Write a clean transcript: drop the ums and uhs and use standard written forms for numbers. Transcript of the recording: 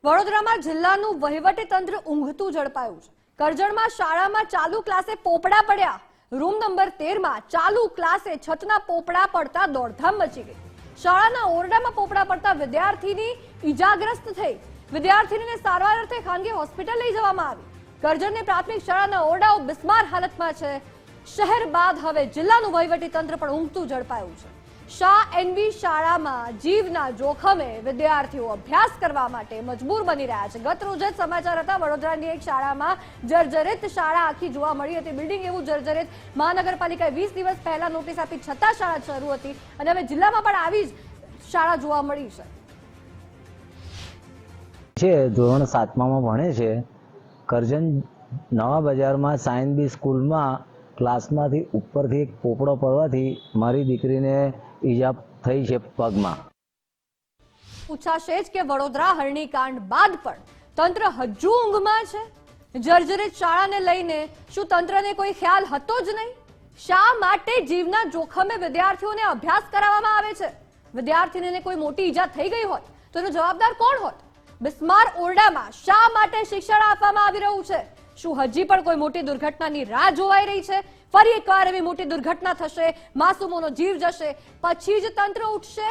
વડોદરામાં જિલ્લાનું વહીવટી તંત્ર ઊંઘતું ઝડપાયું છે। કરજણમાં શાળામાં ચાલુ ક્લાસે પોપડા પડ્યા। રૂમ નંબર 13 માં ચાલુ ક્લાસે છતના પોપડા પડતા દોડધામ મચી ગઈ। શાળાના ઓરડામાં પોપડા પડતા વિદ્યાર્થીની ઈજાગ્રસ્ત થઈ। વિદ્યાર્થીનીને સારવાર અર્થે ખાનગી હોસ્પિટલ લઈ જવામાં આવી। કરજણની પ્રાથમિક શાળાના ઓરડાઓ બિસ્માર હાલતમાં છે। શહેર બાદ હવે જિલ્લાનું વહીવટી તંત્ર પણ ઊંઘતું ઝડપાયું છે। શાહ એનવી શાળામાં જીવના જોખમે વિદ્યાર્થીઓ અભ્યાસ કરવા માટે મજબૂર બની રહ્યા છે। ગત રોજ જ સમાચાર હતા વડોદરાની એક શાળામાં જર્જરિત શાળા આખી જોવા મળી હતી। બિલ્ડિંગ એવું જર્જરિત મહાનગરપાલિકાએ 20 દિવસ પહેલા નોટિસ આપી છતાં શાળા શરૂ હતી અને હવે જિલ્લામાં પણ આવી જ શાળા જોવા મળી છે। ધોરણ 7માં ભણે છે। કરજણ નવા બજારમાં સાયન્સ બી સ્કૂલમાં ક્લાસમાંથી ઉપરથી એક પોપડો પડવાથી મારી દીકરીને ઈજા થઈ છે પગમાં। પૂછાશે જ કે વડોદરા હરણીકાંડ બાદ પણ તંત્ર હજુ ઊંઘમાં છે। જર્જરિત શાળાને લઈને શું તંત્રને કોઈ ખ્યાલ હતો જ નહીં? શા માટે જીવના જોખમે વિદ્યાર્થીઓને અભ્યાસ કરાવવામાં આવે છે? વિદ્યાર્થીને કોઈ મોટી ઈજા થઈ ગઈ હોત તો એનો જવાબદાર કોણ હોત? બિસ્માર ઓરડામાં શા માટે શિક્ષણ આપવામાં આવી રહ્યું છે? શું હજી પણ કોઈ મોટી દુર્ઘટનાની રાહ જોવાઈ રહી છે? ફરી એકવાર એવી મોટી દુર્ઘટના થશે, માસૂમોનો જીવ જશે, પછી જ તંત્ર ઉઠશે?